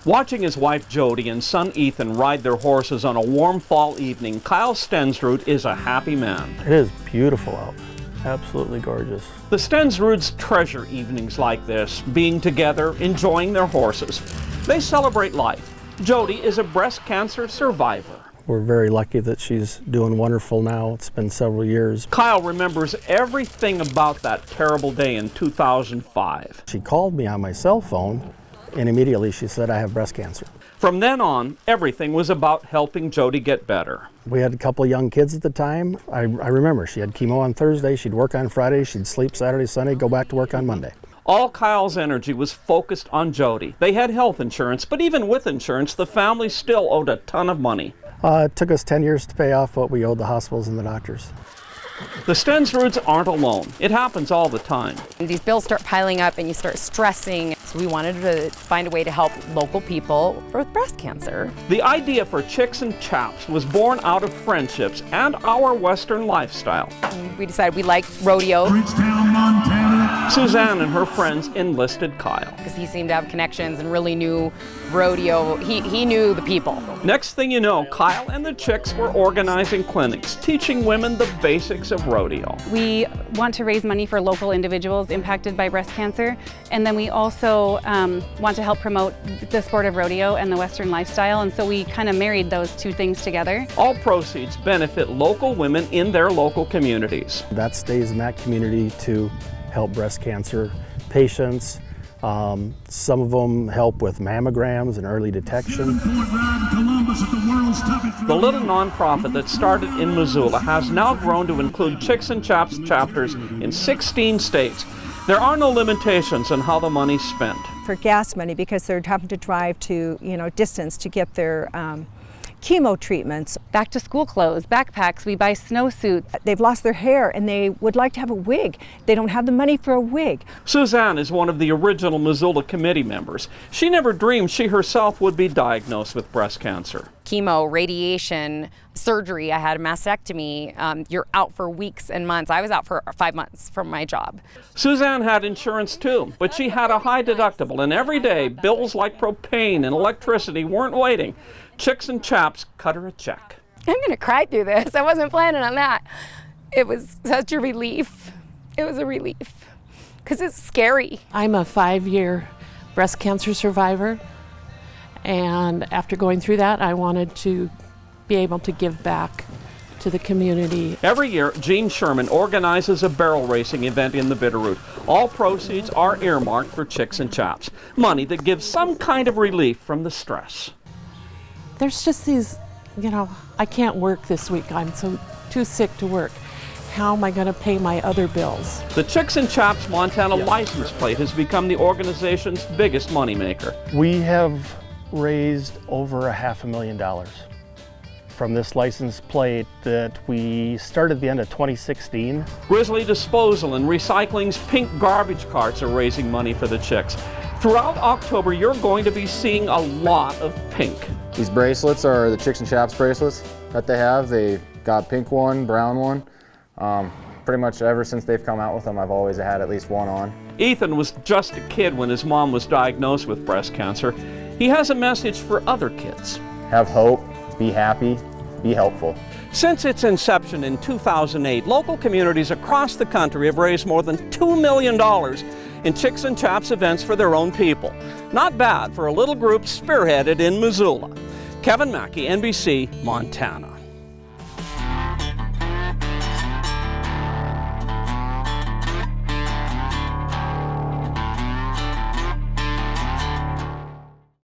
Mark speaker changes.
Speaker 1: Watching his wife Jody and son Ethan ride their horses on a warm fall evening, Kyle Stensrud is a happy man.
Speaker 2: It is beautiful out. Absolutely gorgeous.
Speaker 1: The Stensruds treasure evenings like this, being together, enjoying their horses. They celebrate life. Jody is a breast cancer survivor.
Speaker 2: We're very lucky that she's doing wonderful now. It's been several years.
Speaker 1: Kyle remembers everything about that terrible day in 2005.
Speaker 2: She called me on my cell phone, and immediately she said, I have breast cancer.
Speaker 1: From then on, everything was about helping Jody get better.
Speaker 2: We had a couple of young kids at the time. I remember she had chemo on Thursday, she'd work on Friday, she'd sleep Saturday, Sunday, go back to work on Monday.
Speaker 1: All Kyle's energy was focused on Jody. They had health insurance, but even with insurance, the family still owed a ton of money.
Speaker 2: It took us 10 years to pay off what we owed the hospitals and the doctors.
Speaker 1: The Stensruds aren't alone. It happens all the time.
Speaker 3: These bills start piling up and you start stressing. So we wanted to find a way to help local people with breast cancer.
Speaker 1: The idea for Chicks and Chaps was born out of friendships and our Western lifestyle.
Speaker 3: We decided we liked rodeo.
Speaker 4: Montana.
Speaker 1: Suzanne and her friends enlisted Kyle.
Speaker 3: Because he seemed to have connections and really knew rodeo. He knew the people.
Speaker 1: Next thing you know, Kyle and the Chicks were organizing clinics, teaching women the basics of rodeo.
Speaker 5: We want to raise money for local individuals impacted by breast cancer, and then we also want to help promote the sport of rodeo and the Western lifestyle, and so we kind of married those two things together.
Speaker 1: All proceeds benefit local women in their local communities.
Speaker 2: That stays in that community to help breast cancer patients. Some of them help with mammograms and early detection.
Speaker 1: The little nonprofit that started in Missoula has now grown to include Chicks and Chaps chapters in 16 states. There are no limitations on how the money's spent.
Speaker 6: For gas money, because they're having to drive to, distance to get their chemo treatments.
Speaker 5: Back to school clothes, backpacks, we buy snowsuits.
Speaker 6: They've lost their hair and they would like to have a wig. They don't have the money for a wig.
Speaker 1: Suzanne is one of the original Missoula committee members. She never dreamed she herself would be diagnosed with breast cancer.
Speaker 3: Chemo, radiation, surgery. I had a mastectomy. You're out for weeks and months. I was out for 5 months from my job.
Speaker 1: Suzanne had insurance too, but she had a high deductible, and every day bills like propane and electricity weren't waiting. Chicks and Chaps cut her a check.
Speaker 3: I'm gonna cry through this. I wasn't planning on that. It was such a relief. It was a relief, because it's scary.
Speaker 7: I'm a 5-year breast cancer survivor, and after going through that, I wanted to be able to give back to the community.
Speaker 1: Every year, Gene Sherman organizes a barrel racing event in the Bitterroot. All proceeds are earmarked for Chicks and Chaps, money that gives some kind of relief from the stress.
Speaker 7: There's just these, I can't work this week. I'm too sick to work. How am I going to pay my other bills?
Speaker 1: The Chicks and Chaps Montana license plate has become the organization's biggest moneymaker.
Speaker 2: We have raised over $500,000 from this license plate that we started at the end of 2016.
Speaker 1: Grizzly Disposal and Recycling's pink garbage carts are raising money for the Chicks. Throughout October, you're going to be seeing a lot of pink.
Speaker 8: These bracelets are the Chicks and Chaps bracelets that they have. They got pink one, brown one. Pretty much ever since they've come out with them, I've always had at least one on.
Speaker 1: Ethan was just a kid when his mom was diagnosed with breast cancer. He has a message for other kids.
Speaker 8: Have hope, be happy, be helpful.
Speaker 1: Since its inception in 2008, local communities across the country have raised more than $2 million in Chicks and Chaps events for their own people. Not bad for a little group spearheaded in Missoula. Kevin Mackey, NBC Montana.